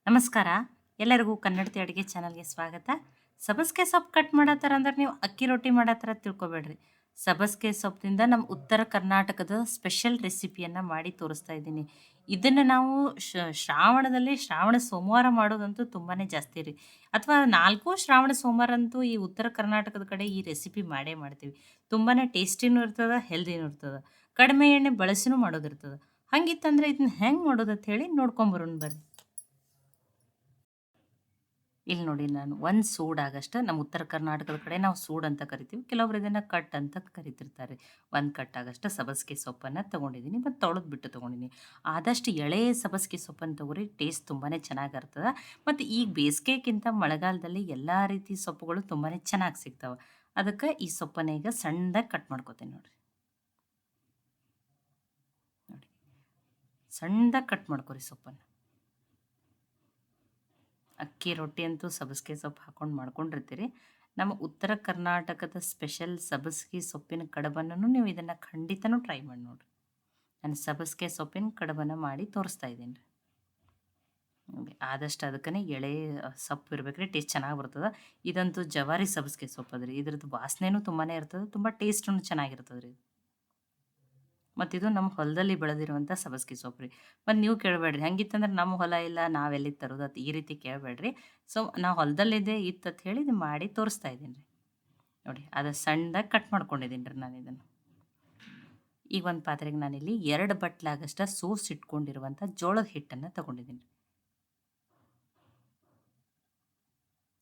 ನಮಸ್ಕಾರ. ಎಲ್ಲರಿಗೂ ಕನ್ನಡತಿ ಅಡುಗೆ ಚಾನಲ್‌ಗೆ ಸ್ವಾಗತ. ಸಬ್ಬಸಿಗೆ ಸೊಪ್ಪು ಕಟ್ ಮಾಡತ್ತಾರ ಅಂದ್ರೆ ನೀವು ಅಕ್ಕಿ ರೊಟ್ಟಿ ಮಾಡತ್ತಾರ ತಿಳ್ಕೊಬೇಡ್ರಿ. ಸಬ್ಬಸಿಗೆ ಸೊಪ್ಪಿನಿಂದ ನಮ್ಮ ಉತ್ತರ ಕರ್ನಾಟಕದ ಸ್ಪೆಷಲ್ ರೆಸಿಪಿಯನ್ನ ಮಾಡಿ ತೋರಿಸ್ತಾ ಇದ್ದೀನಿ. ಇದನ್ನ ನಾವು ಶ್ರಾವಣದಲ್ಲಿ ಶ್ರಾವಣ ಸೋಮವಾರ ಮಾಡೋದಂತೂ ತುಂಬಾನೇ ಜಾಸ್ತಿ ರೀ. ಅಥವಾ 4 ಶ್ರಾವಣ ಸೋಮವಾರ ಅಂತೂ ಈ ಉತ್ತರ ಕರ್ನಾಟಕದ ಕಡೆ ಈ ರೆಸಿಪಿ ಮಾಡೇ ಮಾಡ್ತೀವಿ. ತುಂಬಾನೇ ಟೇಸ್ಟಿನೂ ಇರ್ತದ, ಹೆಲ್ದಿನೂ ಇರ್ತದ. ಕಡಿಮೆ ಎಣ್ಣೆ ಬಳಸಿನೂ ಮಾಡೋದಿರ್ತದ. ಹಂಗಿತ್ತಂದ್ರೆ ಇದನ್ನ ಹೆಂಗ್ ಮಾಡೋದು ಅಂತ ಹೇಳಿ ನೋಡ್ಕೊಂಬರೋಣ ಬರ್ರಿ. ಇಲ್ಲಿ ನೋಡಿ ನಾನು 1 ಸೂಡ್ ಆಗಷ್ಟು ನಮ್ಮ ಉತ್ತರ ಕರ್ನಾಟಕದ ಕಡೆ ನಾವು ಸೂಡ್ ಅಂತ ಕರಿತೀವಿ. ಕೆಲವೊಬ್ರು ಇದನ್ನ ಕಟ್ ಅಂತ ಕರಿತಿರ್ತಾರೆ. 1 ಕಟ್ ಆಗಷ್ಟು ಸಬ್ಬಸಿಗೆ ಸೊಪ್ಪನ್ನ ತಗೊಂಡಿದ್ದೀನಿ. ಮತ್ತು ತೊಳೆದ್ಬಿಟ್ಟು ತಗೊಂಡಿನಿ. ಆದಷ್ಟು ಎಳೆ ಸಬ್ಬಸಿಗೆ ಸೊಪ್ಪನ್ನ ತಗೋರಿ. ಟೇಸ್ಟ್ ತುಂಬಾನೇ ಚೆನ್ನಾಗಿರ್ತದ. ಮತ್ತು ಈಗ ಬೇಸಿಗೆಗಿಂತ ಮಳೆಗಾಲದಲ್ಲಿ ಎಲ್ಲಾ ರೀತಿ ಸೊಪ್ಪುಗಳು ತುಂಬಾನೇ ಚೆನ್ನಾಗಿ ಸಿಗ್ತಾವ. ಅದಕ್ಕೆ ಈ ಸೊಪ್ಪನ್ನ ಈಗ ಸಣ್ಣದಾಗಿ ಕಟ್ ಮಾಡ್ಕೋತೀನಿ ನೋಡ್ರಿ. ನೋಡಿ. ಸಣ್ಣದಾಗಿ ಕಟ್ ಮಾಡ್ಕೊರಿ ಸೊಪ್ಪನ್ನ. ಅಕ್ಕಿ ರೊಟ್ಟಿ ಅಂತೂ ಸಬ್ಬಸಿಗೆ ಸೊಪ್ಪು ಹಾಕೊಂಡು ಮಾಡ್ಕೊಂಡಿರ್ತೀರಿ. ನಮ್ಮ ಉತ್ತರ ಕರ್ನಾಟಕದ ಸ್ಪೆಷಲ್ ಸಬ್ಬಸಿಗೆ ಸೊಪ್ಪಿನ ಕಡುಬನ್ನು ನೀವು ಇದನ್ನ ಖಂಡಿತನೂ ಟ್ರೈ ಮಾಡಿ ನೋಡ್ರಿ. ನಾನು ಸಬ್ಬಸಿಗೆ ಸೊಪ್ಪಿನ ಕಡುಬನ್ನ ಮಾಡಿ ತೋರಿಸ್ತಾ ಇದ್ದೀನಿ ರೀ. ನೋಡಿ ಆದಷ್ಟು ಅದಕ್ಕನೆ ಎಳೆ ಸೊಪ್ಪು ಇರ್ಬೇಕ್ರಿ, ಟೇಸ್ಟ್ ಚೆನ್ನಾಗಿ ಬರ್ತದ. ಇದಂತೂ ಜವಾರಿ ಸಬ್ಬಸಿಗೆ ಸೊಪ್ಪು ಅದ್ರಿ. ಇದ್ರದ್ದು ವಾಸನೆನೂ ತುಂಬಾನೇ ಇರ್ತದ. ತುಂಬ ಟೇಸ್ಟೂ ಚೆನ್ನಾಗಿರ್ತದ ರೀ. ಮತ್ತು ಇದು ನಮ್ಮ ಹೊಲದಲ್ಲಿ ಬೆಳೆದಿರುವಂಥ ಸಬ್ಬಸಿಗೆ ಸೊಪ್ಪು ರೀ. ಮತ್ತು ನೀವು ಕೇಳಬೇಡ್ರಿ ಹೆಂಗಿತ್ತಂದ್ರೆ ನಮ್ಮ ಹೊಲ ಇಲ್ಲ ನಾವೆಲ್ಲಿಂದ ತರೋದು ಅಂತ ಈ ರೀತಿ ಕೇಳಬೇಡ್ರಿ. ಸೊ ನಾವು ಹೊಲದಲ್ಲಿದೆ ಇತ್ತು ಅಂತ ಹೇಳಿ ಇದು ಮಾಡಿ ತೋರಿಸ್ತಾ ಇದ್ದೀನಿ ರೀ. ನೋಡಿ ಅದು ಸಣ್ಣದಾಗಿ ಕಟ್ ಮಾಡ್ಕೊಂಡಿದ್ದೀನಿ ರೀ ನಾನು ಇದನ್ನು. ಈಗ ಒಂದು ಪಾತ್ರೆಗೆ ನಾನಿಲ್ಲಿ 2 ಬಟ್ಲಾಗಷ್ಟು ಸೋಸಿಟ್ಕೊಂಡಿರುವಂಥ ಜೋಳದ ಹಿಟ್ಟನ್ನು ತಗೊಂಡಿದ್ದೀನಿ ರೀ.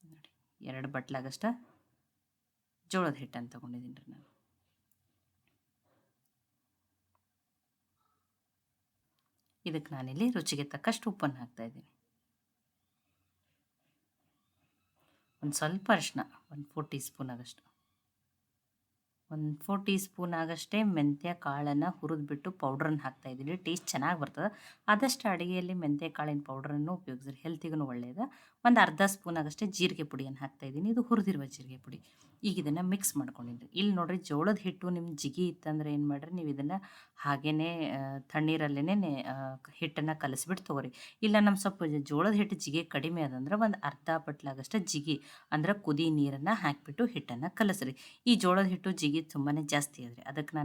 ನೋಡಿ 2 ಬಟ್ಲಾಗಷ್ಟು ಜೋಳದ ಹಿಟ್ಟನ್ನು ತಗೊಂಡಿದ್ದೀನಿ ರೀ ನಾನು. ಇದಕ್ಕೆ ನಾನಿಲ್ಲಿ ರುಚಿಗೆ ತಕ್ಕಷ್ಟು ಉಪ್ಪನ್ನು ಹಾಕ್ತಾ ಇದ್ದೀನಿ. ಒಂದು ಸ್ವಲ್ಪ ಅರಿಶಿನ, ಒಂದು 4 ಟೀ ಸ್ಪೂನ್ ಆಗಷ್ಟು. ಒಂದು 4 ಟೀ ಸ್ಪೂನ್ ಆಗಷ್ಟೇ ಮೆಂತ್ಯ ಕಾಳನ್ನು ಹುರಿದ್ಬಿಟ್ಟು ಪೌಡ್ರನ್ನ ಹಾಕ್ತಾ ಇದ್ದೀನಿ. ಟೇಸ್ಟ್ ಚೆನ್ನಾಗಿ ಬರ್ತದೆ. ಆದಷ್ಟು ಅಡುಗೆಯಲ್ಲಿ ಮೆಂತ್ಯ ಕಾಳಿನ ಪೌಡ್ರನ್ನು ಉಪಯೋಗಿಸ್ರಿ, ಹೆಲ್ತಿಗೂ ಒಳ್ಳೆಯದು. ಒಂದು ಅರ್ಧ ಸ್ಪೂನ್ ಆಗಷ್ಟೇ ಜೀರಿಗೆ ಪುಡಿಯನ್ನು ಹಾಕ್ತಾ ಇದ್ದೀನಿ. ಇದು ಹುರಿದಿರುವ ಜೀರಿಗೆ ಪುಡಿ. ಈಗ ಇದನ್ನು ಮಿಕ್ಸ್ ಮಾಡ್ಕೊಂಡಿದ್ದೀನಿ. ಇಲ್ಲಿ ನೋಡಿರಿ ಜೋಳದ ಹಿಟ್ಟು ನಿಮ್ಮ ಜಿಗಿ ಇತ್ತಂದ್ರೆ ಏನು ಮಾಡಿರಿ, ನೀವು ಇದನ್ನು ಹಾಗೇ ತಣ್ಣೀರಲ್ಲೇ ಹಿಟ್ಟನ್ನು ಕಲಸಿಬಿಟ್ಟು ತೊಗೊರಿ. ಇಲ್ಲ ನಮ್ಮ ಸ್ವಲ್ಪ ಜೋಳದ ಹಿಟ್ಟು ಜಿಗಿ ಕಡಿಮೆ ಅದಂದ್ರೆ ಒಂದು ಅರ್ಧ ಬಟ್ಲಾಗಷ್ಟು ಜಿಗಿ ಅಂದ್ರೆ ಕುದಿ ನೀರನ್ನು ಹಾಕಿಬಿಟ್ಟು ಹಿಟ್ಟನ್ನು ಕಲಸ್ರಿ. ಈ ಜೋಳದ ಹಿಟ್ಟು ಜಿಗಿ ತುಂಬಾ ಜಾಸ್ತಿ ಅದ್ರಿ. ಅದಕ್ಕೆ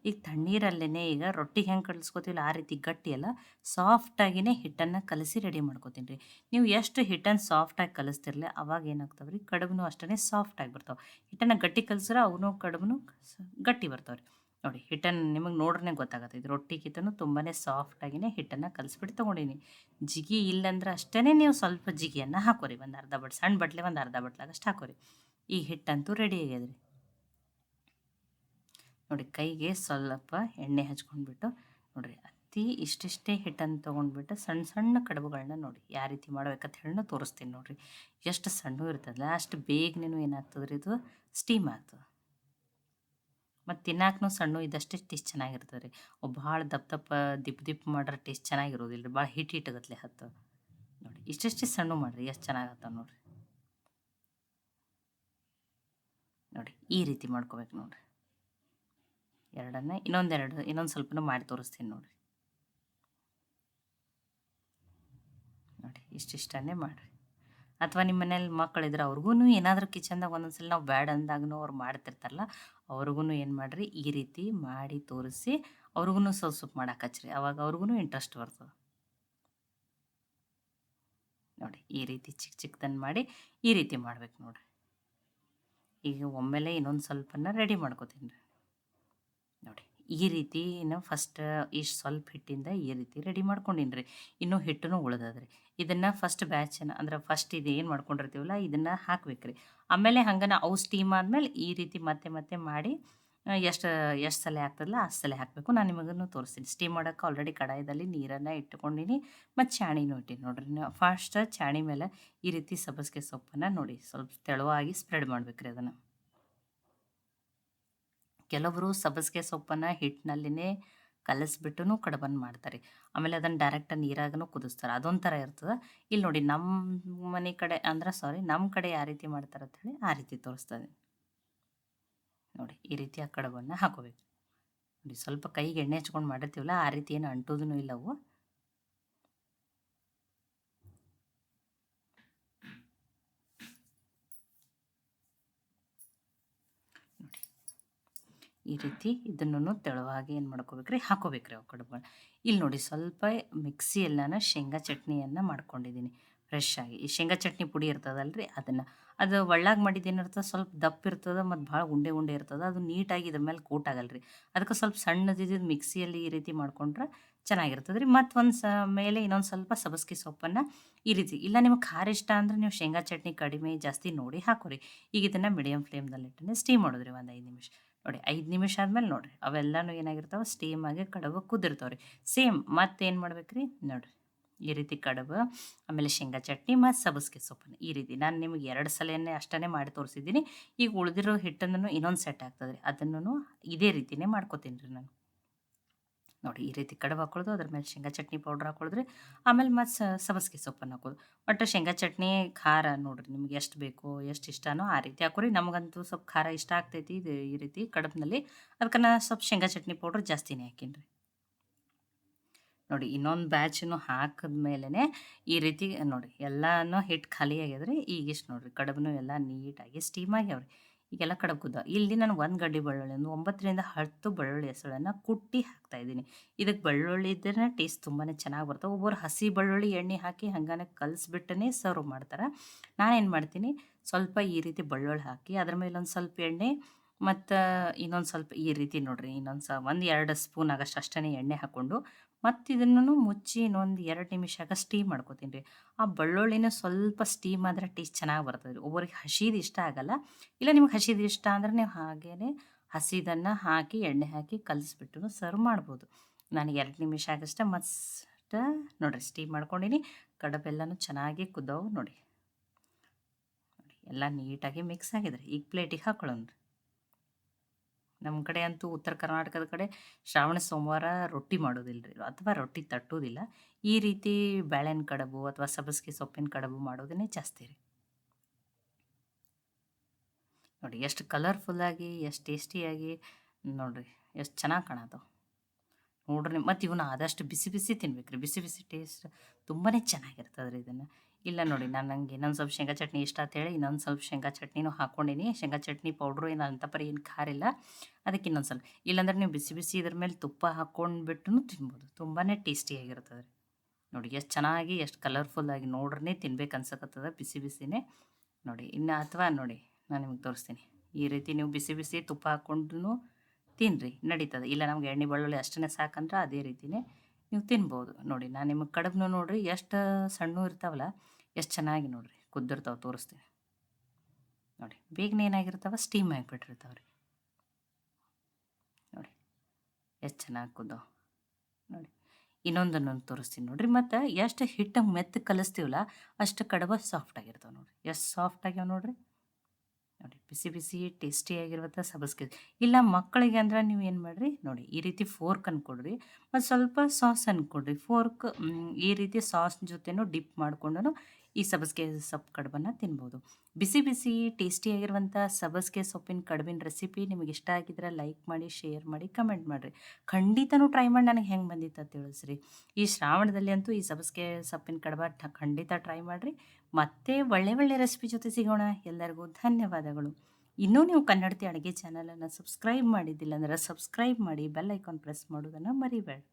ಈಗ ತಣ್ಣೀರಲ್ಲೇ ಈಗ ರೊಟ್ಟಿಗೆ ಹೆಂಗೆ ಕಲಿಸ್ಕೊತೀವಲ್ಲ ಆ ರೀತಿ ಗಟ್ಟಿ ಅಲ್ಲ, ಸಾಫ್ಟಾಗಿಯೇ ಹಿಟ್ಟನ್ನು ಕಲಸಿ ರೆಡಿ ಮಾಡ್ಕೊತೀನಿ ರೀ. ನೀವು ಎಷ್ಟು ಹಿಟ್ಟನ್ನು ಸಾಫ್ಟಾಗಿ ಕಲಿಸ್ತಿರಲಿ ಅವಾಗ ಏನಾಗ್ತಾವೆ ರೀ, ಕಡುಬು ಅಷ್ಟೇ ಸಾಫ್ಟಾಗಿ ಬರ್ತಾವೆ. ಹಿಟ್ಟನ್ನು ಗಟ್ಟಿ ಕಲಸಿದ್ರೆ ಅವನು ಕಡುಬು ಗಟ್ಟಿ ಬರ್ತಾವೆ ರೀ. ನೋಡಿ ಹಿಟ್ಟನ್ನು ನಿಮಗೆ ನೋಡ್ರೇ ಗೊತ್ತಾಗತ್ತೆ. ಇದು ರೊಟ್ಟಿಗಿಂತನೂ ತುಂಬಾ ಸಾಫ್ಟಾಗಿಯೇ ಹಿಟ್ಟನ್ನು ಕಲಿಸ್ಬಿಟ್ಟು ತೊಗೊಂಡೀನಿ. ಜಿಗಿ ಇಲ್ಲಂದ್ರೆ ಅಷ್ಟೇ ನೀವು ಸ್ವಲ್ಪ ಜಿಗಿಯನ್ನು ಹಾಕೋರಿ. ಒಂದು ಅರ್ಧ ಸಣ್ಣ ಬಟ್ಲೆ ಒಂದು ಅರ್ಧ ಬಟ್ಲಾಗಷ್ಟು ಹಾಕೋರಿ. ಈ ಹಿಟ್ಟಂತೂ ರೆಡಿ ಆಗ್ಯದ ರೀ. ನೋಡಿ ಕೈಗೆ ಸ್ವಲ್ಪ ಎಣ್ಣೆ ಹಚ್ಕೊಂಡ್ಬಿಟ್ಟು ನೋಡಿರಿ ಇಷ್ಟಿಷ್ಟೇ ಹಿಟ್ಟನ್ನು ತೊಗೊಂಡ್ಬಿಟ್ಟು ಸಣ್ಣ ಸಣ್ಣ ಕಡುಬುಗಳನ್ನ ನೋಡಿ ಯಾವ ರೀತಿ ಮಾಡ್ಬೇಕಂತ ಹೇಳಿ ತೋರಿಸ್ತೀನಿ ನೋಡಿರಿ. ಎಷ್ಟು ಸಣ್ಣ ಇರ್ತದಲ್ಲ ಅಷ್ಟು ಬೇಗನೆ ಏನಾಗ್ತದೆ ರೀ, ಇದು ಸ್ಟೀಮ್ ಆಗ್ತದೆ. ಮತ್ತು ತಿನ್ನಾಕೂ ಸಣ್ಣ ಇದಷ್ಟೇ ಟೇಸ್ಟ್ ಚೆನ್ನಾಗಿರ್ತದೆ ರೀ. ಭಾಳ ದಪ್ಪ ದಪ್ಪ ದಿಪ್ಪು ಮಾಡ್ರೆ ಟೇಸ್ಟ್ ಚೆನ್ನಾಗಿರೋದಿಲ್ಲ ರೀ, ಭಾಳ ಹಿಟ್ಟಿಗತ್ಲೆ ಹತ್ತು. ನೋಡಿ ಇಷ್ಟಿಷ್ಟೇ ಸಣ್ಣ ಮಾಡಿರಿ, ಎಷ್ಟು ಚೆನ್ನಾಗತ್ತ ನೋಡಿರಿ. ನೋಡಿ ಈ ರೀತಿ ಮಾಡ್ಕೋಬೇಕು ನೋಡಿರಿ. ಎರಡನ್ನ ಇನ್ನೊಂದು ಸ್ವಲ್ಪನೂ ಮಾಡಿ ತೋರಿಸ್ತೀನಿ ನೋಡಿರಿ. ನೋಡಿ ಇಷ್ಟಿಷ್ಟನ್ನೇ ಮಾಡಿರಿ. ಅಥವಾ ನಿಮ್ಮ ಮನೇಲಿ ಮಕ್ಕಳಿದ್ರೆ ಅವ್ರಿಗೂ ಏನಾದರೂ ಕಿಚನ್ದಾಗ ಒಂದೊಂದ್ಸಲ ನಾವು ಬ್ಯಾಡ್ ಅಂದಾಗೂ ಅವ್ರು ಮಾಡ್ತಿರ್ತಾರಲ್ಲ, ಅವ್ರಿಗೂ ಏನು ಮಾಡಿರಿ ಈ ರೀತಿ ಮಾಡಿ ತೋರಿಸಿ ಅವ್ರಿಗೂ ಸ್ವಲ್ಪ ಸ್ವಲ್ಪ ಮಾಡಕ್ಕೆ ಹಚ್ಚಿರಿ. ಅವಾಗ ಅವ್ರಿಗೂ ಇಂಟ್ರೆಸ್ಟ್ ಬರ್ತದೆ. ನೋಡಿ ಈ ರೀತಿ ಚಿಕ್ಕ ಚಿಕ್ಕದನ್ನು ಮಾಡಿ ಈ ರೀತಿ ಮಾಡ್ಬೇಕು ನೋಡಿರಿ. ಈಗ ಒಮ್ಮೆಲೆ ಇನ್ನೊಂದು ಸ್ವಲ್ಪನ ರೆಡಿ ಮಾಡ್ಕೋತೀನಿ ರೀ. ನೋಡಿ ಈ ರೀತಿ ಫಸ್ಟ್ ಇಷ್ಟು ಸ್ವಲ್ಪ ಹಿಟ್ಟಿಂದ ಈ ರೀತಿ ರೆಡಿ ಮಾಡ್ಕೊಂಡೀನಿ ರೀ. ಇನ್ನೂ ಹಿಟ್ಟೂ ಉಳ್ದದ್ರಿ. ಇದನ್ನು ಫಸ್ಟ್ ಬ್ಯಾಚನ್ನು ಅಂದ್ರೆ ಫಸ್ಟ್ ಇದು ಏನು ಮಾಡ್ಕೊಂಡಿರ್ತೀವಲ್ಲ ಇದನ್ನು ಹಾಕ್ಬೇಕು ರೀ. ಆಮೇಲೆ ಹಂಗನ ಅವು ಸ್ಟೀಮ್ ಆದಮೇಲೆ ಈ ರೀತಿ ಮತ್ತೆ ಮತ್ತೆ ಮಾಡಿ ಎಷ್ಟು ಎಷ್ಟು ಸಲ ಆಗ್ತದಲ್ಲ ಅಷ್ಟು ಸಲ ಹಾಕಬೇಕು. ನಾನು ನಿಮಗೂ ತೋರಿಸ್ತೀನಿ. ಸ್ಟೀಮ್ ಮಾಡೋಕೆ ಆಲ್ರೆಡಿ ಕಡಾಯದಲ್ಲಿ ನೀರನ್ನು ಇಟ್ಕೊಂಡೀನಿ ಮತ್ತು ಚಾಣಿನೂ ಇಟ್ಟೀನಿ ನೋಡಿರಿ. ಫಸ್ಟ್ ಚಾಣಿ ಮೇಲೆ ಈ ರೀತಿ ಸಬ್ಬಸಿಗೆ ಸೊಪ್ಪನ್ನು ನೋಡಿ ಸ್ವಲ್ಪ ತೆಳುವಾಗಿ ಸ್ಪ್ರೆಡ್ ಮಾಡ್ಬೇಕು ರೀ ಅದನ್ನು. ಕೆಲವರು ಸಬ್ಬಸಿಗೆ ಸೊಪ್ಪನ್ನು ಹಿಟ್ಟಿನಲ್ಲಿನೇ ಕಲಸಿಬಿಟ್ಟು ಕಡುಬನ್ನು ಮಾಡ್ತಾರೆ. ಆಮೇಲೆ ಅದನ್ನು ಡೈರೆಕ್ಟಾಗಿ ನೀರಾಗೂ ಕುದಿಸ್ತಾರೆ, ಅದೊಂಥರ ಇರ್ತದೆ. ಇಲ್ಲಿ ನೋಡಿ ನಮ್ಮ ಮನೆ ಕಡೆ ಅಂದ್ರೆ ನಮ್ಮ ಕಡೆ ಯಾವ ರೀತಿ ಮಾಡ್ತಾರೆ ಅಂತ ಹೇಳಿ ಆ ರೀತಿ ತೋರಿಸ್ತದೆ. ನೋಡಿ ಈ ರೀತಿ ಆ ಕಡುಬನ್ನು ಹಾಕೋಬೇಕು. ನೋಡಿ ಸ್ವಲ್ಪ ಕೈಗೆ ಎಣ್ಣೆ ಹಚ್ಕೊಂಡು ಮಾಡಿರ್ತೀವಲ್ಲ ಆ ರೀತಿ ಏನು ಅಂಟೋದೂ ಇಲ್ಲ ಅವು. ಈ ರೀತಿ ಇದನ್ನು ತೆಳುವಾಗಿ ಏನು ಮಾಡ್ಕೋಬೇಕ್ರಿ ಹಾಕೋಬೇಕ್ರಿ ಅವು ಕಡುಬುಗಳು. ಇಲ್ಲಿ ನೋಡಿ ಸ್ವಲ್ಪ ಮಿಕ್ಸಿಯಲ್ಲಿ ನಾನು ಶೇಂಗಾ ಚಟ್ನಿಯನ್ನು ಮಾಡ್ಕೊಂಡಿದ್ದೀನಿ ಫ್ರೆಶ್ ಆಗಿ. ಈ ಶೇಂಗಾ ಚಟ್ನಿ ಪುಡಿ ಇರ್ತದಲ್ರಿ ಅದನ್ನು. ಅದು ಒಳ್ಳಾಗ ಮಾಡಿದ್ದೇನಿರ್ತದೆ ಸ್ವಲ್ಪ ದಪ್ಪ ಇರ್ತದೆ ಮತ್ತು ಭಾಳ ಉಂಡೆ ಉಂಡೆ ಇರ್ತದೆ. ಅದು ನೀಟಾಗಿ ಇದ್ರ ಮೇಲೆ ಕೋಟ್ ಆಗಲ್ರಿ. ಅದಕ್ಕೆ ಸ್ವಲ್ಪ ಸಣ್ಣದಿದ್ದು ಮಿಕ್ಸಿಯಲ್ಲಿ ಈ ರೀತಿ ಮಾಡ್ಕೊಂಡ್ರೆ ಚೆನ್ನಾಗಿರ್ತದೆ ರೀ. ಮತ್ತು ಒಂದು ಮೇಲೆ ಇನ್ನೊಂದು ಸ್ವಲ್ಪ ಸಬ್ಬಸ್ಗೆ ಸೊಪ್ಪನ್ನು ಈ ರೀತಿ, ಇಲ್ಲ ನಿಮ್ಗೆ ಖಾರ ಇಷ್ಟ ಅಂದ್ರೆ ನೀವು ಶೇಂಗಾ ಚಟ್ನಿ ಕಡಿಮೆ ಜಾಸ್ತಿ ನೋಡಿ ಹಾಕೋರಿ. ಈಗ ಇದನ್ನು ಮೀಡಿಯಮ್ ಫ್ಲೇಮ್ದಲ್ಲಿಟ್ಟನೆ ಸ್ಟೀಮ್ ಮಾಡೋದ್ರಿ ಒಂದು 5 ನಿಮಿಷ. ನೋಡಿ 5 ನಿಮಿಷ ಆದ್ಮೇಲೆ ನೋಡಿರಿ ಅವೆಲ್ಲನೂ ಏನಾಗಿರ್ತಾವೆ ಸ್ಟೀಮಾಗಿ ಕಡುಬು ಕುದಿರ್ತಾವೆ ರೀ. ಸೇಮ್ ಮತ್ತೇನು ಮಾಡ್ಬೇಕ್ರಿ ನೋಡಿರಿ ಈ ರೀತಿ ಕಡುಬು, ಆಮೇಲೆ ಶೇಂಗಾ ಚಟ್ನಿ ಮತ್ತು ಸಬ್ಬಸ್ಗೆ ಸೊಪ್ಪನ್ನು ಈ ರೀತಿ ನಾನು ನಿಮಗೆ 2 ಸಲನೇ ಅಷ್ಟೇ ಮಾಡಿ ತೋರಿಸಿದ್ದೀನಿ. ಈಗ ಉಳಿದಿರೋ ಹಿಟ್ಟನ್ನು ಇನ್ನೊಂದು ಸೆಟ್ ಆಗ್ತದೆ ರೀ, ಅದನ್ನು ಇದೇ ರೀತಿನೇ ಮಾಡ್ಕೊತೀನಿ ರೀ ನಾನು. ನೋಡಿ ಈ ರೀತಿ ಕಡುಬು ಹಾಕೊಳ್ಳೋದು, ಅದ್ರ ಮೇಲೆ ಶೇಂಗಾ ಚಟ್ನಿ ಪೌಡ್ರ್ ಹಾಕೊಳ್ಳೋದ್ರಿ, ಆಮೇಲೆ ಮತ್ತು ಸಬ್ಬಸ್ಗೆ ಸೊಪ್ಪನ್ನು ಹಾಕೋದು. ಒಟ್ಟು ಶೇಂಗಾ ಚಟ್ನಿ ಖಾರ ನೋಡಿರಿ ನಿಮ್ಗೆ ಎಷ್ಟು ಬೇಕೋ ಎಷ್ಟು ಇಷ್ಟನೋ ಆ ರೀತಿ ಹಾಕೋರಿ. ನಮಗಂತೂ ಸ್ವಲ್ಪ ಖಾರ ಇಷ್ಟ ಆಗ್ತೈತಿ ಇದು ಈ ರೀತಿ ಕಡುಬಿನಲ್ಲಿ, ಅದಕ್ಕೆ ನಾನು ಸ್ವಲ್ಪ ಶೇಂಗಾ ಚಟ್ನಿ ಪೌಡ್ರ್ ಜಾಸ್ತಿನೇ ಹಾಕೀನಿ ರೀ. ನೋಡಿ ಇನ್ನೊಂದು ಬ್ಯಾಚನ್ನು ಹಾಕಿದ ಮೇಲೇ ಈ ರೀತಿ ನೋಡಿ ಎಲ್ಲನೂ ಹಿಟ್ಟು ಖಾಲಿ ಆಗ್ಯದ್ರಿ. ಈಗಿಷ್ಟು ನೋಡಿರಿ ಕಡುಬು ಎಲ್ಲ ನೀಟಾಗಿ ಸ್ಟೀಮ್ ಆಗ್ಯಾವ್ರಿ. ಈಗೆಲ್ಲ ಕಡುಬು ಕುದ್ದಾವ. ಇಲ್ಲಿ ನಾನು 1 ಗಡ್ಡೆ ಬೆಳ್ಳುಳ್ಳಿ, ಒಂದು 9ರಿಂದ 10 ಬೆಳ್ಳುಳ್ಳಿ ಹೆಸಳನ್ನು ಕುಟ್ಟಿ ಹಾಕ್ತಾಯಿದ್ದೀನಿ. ಇದಕ್ಕೆ ಬೆಳ್ಳುಳ್ಳಿ ಇದ್ದರೆ ಟೇಸ್ಟ್ ತುಂಬಾ ಚೆನ್ನಾಗಿ ಬರ್ತವೆ. ಒಬ್ಬರು ಹಸಿ ಬೆಳ್ಳುಳ್ಳಿ ಎಣ್ಣೆ ಹಾಕಿ ಹಂಗಾನೆ ಕಲಿಸ್ಬಿಟ್ಟೇ ಸರ್ವ್ ಮಾಡ್ತಾರೆ. ನಾನೇನು ಮಾಡ್ತೀನಿ ಸ್ವಲ್ಪ ಈ ರೀತಿ ಬೆಳ್ಳುಳ್ಳಿ ಹಾಕಿ ಅದ್ರ ಮೇಲೆ ಒಂದು ಸ್ವಲ್ಪ ಎಣ್ಣೆ ಮತ್ತು ಇನ್ನೊಂದು ಸ್ವಲ್ಪ ಈ ರೀತಿ ನೋಡಿರಿ ಇನ್ನೊಂದು ಒಂದು 2 ಸ್ಪೂನ್ ಆಗಷ್ಟು ಅಷ್ಟೇ ಎಣ್ಣೆ ಹಾಕ್ಕೊಂಡು ಮತ್ತು ಇದನ್ನು ಮುಚ್ಚಿ ಇನ್ನೊಂದು 2 ನಿಮಿಷ ಸ್ಟೀಮ್ ಮಾಡ್ಕೊತೀನಿ ರೀ. ಆ ಬೆಳ್ಳುಳ್ಳಿನ ಸ್ವಲ್ಪ ಸ್ಟೀಮ್ ಆದರೆ ಟೇಸ್ಟ್ ಚೆನ್ನಾಗಿ ಬರ್ತದೆ ರೀ. ಒಬ್ಬರಿಗೆ ಹಸಿದು ಇಷ್ಟ ಆಗಲ್ಲ. ಇಲ್ಲ ನಿಮ್ಗೆ ಹಸಿದು ಇಷ್ಟ ಅಂದ್ರೆ ನೀವು ಹಾಗೇ ಹಸಿದನ್ನು ಹಾಕಿ ಎಣ್ಣೆ ಹಾಕಿ ಕಲಿಸ್ಬಿಟ್ಟು ಸರ್ವ್ ಮಾಡ್ಬೋದು. ನಾನು 2 ನಿಮಿಷ ಆಗಷ್ಟೇ ಮಸ್ತ್ ನೋಡಿರಿ ಸ್ಟೀಮ್ ಮಾಡ್ಕೊಂಡೀನಿ. ಕಡುಬೆಲ್ಲನೂ ಚೆನ್ನಾಗಿ ಕುದ್ದವು ನೋಡಿ. ನೋಡಿ ಎಲ್ಲ ನೀಟಾಗಿ ಮಿಕ್ಸ್ ಆಗಿದೆ ರೀ. ಈಗ ಪ್ಲೇಟಿಗೆ ಹಾಕೊಳ್ಳೋಣ ರೀ. ನಮ್ಮ ಕಡೆ ಅಂತೂ ಉತ್ತರ ಕರ್ನಾಟಕದ ಕಡೆ ಶ್ರಾವಣ ಸೋಮವಾರ ರೊಟ್ಟಿ ಮಾಡೋದಿಲ್ಲ ರೀ, ಅಥವಾ ರೊಟ್ಟಿ ತಟ್ಟೋದಿಲ್ಲ. ಈ ರೀತಿ ಬೇಳೆನ ಕಡುಬು ಅಥವಾ ಸಬ್ಬಸ್ಗೆ ಸೊಪ್ಪಿನ ಕಡುಬು ಮಾಡೋದೇ ಜಾಸ್ತಿ ರೀ. ನೋಡಿ ಎಷ್ಟು ಕಲರ್ಫುಲ್ಲಾಗಿ ಎಷ್ಟು ಟೇಸ್ಟಿಯಾಗಿ ನೋಡಿರಿ ಎಷ್ಟು ಚೆನ್ನಾಗಿ ಕಾಣತ್ತವೆ ನೋಡ್ರಿ. ಮತ್ತು ಇವನ್ನ ಆದಷ್ಟು ಬಿಸಿ ಬಿಸಿ ತಿನ್ಬೇಕು ರೀ. ಬಿಸಿ ಬಿಸಿ ಟೇಸ್ಟ್ ತುಂಬಾ ಚೆನ್ನಾಗಿರ್ತದೆ ರೀ ಇದನ್ನು. ಇಲ್ಲ ನೋಡಿ ನಾನು ನಂಗೆ ಇನ್ನೊಂದು ಸ್ವಲ್ಪ ಶೇಂಗಾ ಚಟ್ನಿ ಇಷ್ಟ ಅಂತೇಳಿ ಇನ್ನೊಂದು ಸ್ವಲ್ಪ ಶೇಂಗಾ ಚಟ್ನಿನೂ ಹಾಕ್ಕೊಂಡೀನಿ. ಶೇಂಗಾ ಚಟ್ನಿ ಪೌಡ್ರು ಏನು ಅಂತ ಪರಿ ಏನು ಖಾರ ಇಲ್ಲ, ಅದಕ್ಕೆ ಇನ್ನೊಂದು ಸ್ವಲ್ಪ. ಇಲ್ಲಾಂದ್ರೆ ನೀವು ಬಿಸಿ ಬಿಸಿ ಇದ್ರ ಮೇಲೆ ತುಪ್ಪ ಹಾಕ್ಕೊಂಡ್ಬಿಟ್ಟು ತಿನ್ಬೋದು. ತುಂಬಾ ಟೇಸ್ಟಿಯಾಗಿರ್ತದೆ ರೀ. ನೋಡಿ ಎಷ್ಟು ಚೆನ್ನಾಗಿ ಎಷ್ಟು ಕಲರ್ಫುಲ್ಲಾಗಿ ನೋಡ್ರೇ ತಿನ್ಬೇಕು ಅನ್ಸಕತ್ತದ ಬಿಸಿ ಬಿಸಿನೇ ನೋಡಿ. ಇನ್ನು ಅಥವಾ ನೋಡಿ ನಾನು ನಿಮ್ಗೆ ತೋರಿಸ್ತೀನಿ. ಈ ರೀತಿ ನೀವು ಬಿಸಿ ಬಿಸಿ ತುಪ್ಪ ಹಾಕ್ಕೊಂಡು ತಿನ್ನಿರಿ ನಡೀತದೆ. ಇಲ್ಲ ನಮ್ಗೆ ಎಣ್ಣೆ ಬೆಳ್ಳುಳ್ಳಿ ಅಷ್ಟೇ ಸಾಕಂದ್ರೆ ಅದೇ ರೀತಿಯೇ ನೀವು ತಿನ್ಬೋದು. ನೋಡಿ ನಾನು ನಿಮಗೆ ಕಡುಬು ನೋಡಿರಿ ಎಷ್ಟು ಸಣ್ಣ ಇರ್ತಾವಲ್ಲ ಎಷ್ಟು ಚೆನ್ನಾಗಿ ನೋಡಿರಿ ಕುದ್ದಿರ್ತಾವೆ ತೋರಿಸ್ತೀನಿ ನೋಡಿ. ಬೇಗನೆ ಏನಾಗಿರ್ತಾವೆ ಸ್ಟೀಮ್ ಆಗಿಬಿಟ್ಟಿರ್ತಾವೆ ರೀ. ನೋಡಿ ಎಷ್ಟು ಚೆನ್ನಾಗಿ ಕುದ್ದಾವೆ ನೋಡಿ. ಇನ್ನೊಂದನ್ನು ತೋರಿಸ್ತೀನಿ ನೋಡಿರಿ. ಮತ್ತು ಎಷ್ಟು ಹಿಟ್ಟು ಮೆತ್ತಗೆ ಕಲಿಸ್ತೀವಲ್ಲ ಅಷ್ಟು ಕಡುಬು ಸಾಫ್ಟ್ ಆಗಿರ್ತಾವೆ ನೋಡಿರಿ. ಎಷ್ಟು ಸಾಫ್ಟ್ ಆಗ್ಯಾವ ನೋಡಿರಿ. ನೋಡಿ ಬಿಸಿ ಬಿಸಿ ಟೇಸ್ಟಿಯಾಗಿರುವಂಥ ಸಬ್ಬಸ್ಗೆ. ಇಲ್ಲ ಮಕ್ಕಳಿಗೆ ಅಂದ್ರೆ ನೀವು ಏನು ಮಾಡಿರಿ ನೋಡಿ ಈ ರೀತಿ ಫೋರ್ಕನ್ನು ಕೊಡ್ರಿ ಮತ್ತು ಸ್ವಲ್ಪ ಸಾಸನ್ನು ಕೊಡ್ರಿ. ಫೋರ್ಕ್ ಈ ರೀತಿ ಸಾಸ್ ಜೊತೆನೂ ಡಿಪ್ ಮಾಡಿಕೊಂಡು ಈ ಸಬ್ಬಸ್ಗೆ ಸೊಪ್ಪು ಕಡುಬನ್ನು ತಿನ್ಬೋದು. ಬಿಸಿ ಬಿಸಿ ಟೇಸ್ಟಿಯಾಗಿರುವಂಥ ಸಬ್ಬಸ್ಗೆ ಸೊಪ್ಪಿನ ಕಡುಬಿನ ರೆಸಿಪಿ ನಿಮಗೆ ಇಷ್ಟ ಆಗಿದ್ರೆ ಲೈಕ್ ಮಾಡಿ, ಶೇರ್ ಮಾಡಿ, ಕಮೆಂಟ್ ಮಾಡಿರಿ. ಖಂಡಿತನೂ ಟ್ರೈ ಮಾಡಿ ನನಗೆ ಹೆಂಗೆ ಬಂದಿತ್ತು ಅಂತ ತಿಳಿಸ್ರಿ. ಈ ಶ್ರಾವಣದಲ್ಲಿ ಅಂತೂ ಈ ಸಬ್ಬಸ್ಗೆ ಸೊಪ್ಪಿನ ಕಡುಬ ಖಂಡಿತ ಟ್ರೈ ಮಾಡಿರಿ. ಮತ್ತೆ ಒಳ್ಳೆ ಒಳ್ಳೆ ರೆಸಿಪಿ ಜೊತೆ ಸಿಗೋಣ. ಎಲ್ಲರಿಗೂ ಧನ್ಯವಾದಗಳು. ಇನ್ನೂ ನೀವು ಕನ್ನಡತಿ ಅಡುಗೆ ಚಾನಲನ್ನು ಸಬ್ಸ್ಕ್ರೈಬ್ ಮಾಡಿದ್ದಿಲ್ಲ ಅಂದರೆ ಸಬ್ಸ್ಕ್ರೈಬ್ ಮಾಡಿ, ಬೆಲ್ ಐಕಾನ್ ಪ್ರೆಸ್ ಮಾಡೋದನ್ನು ಮರಿಬೇಡಿ.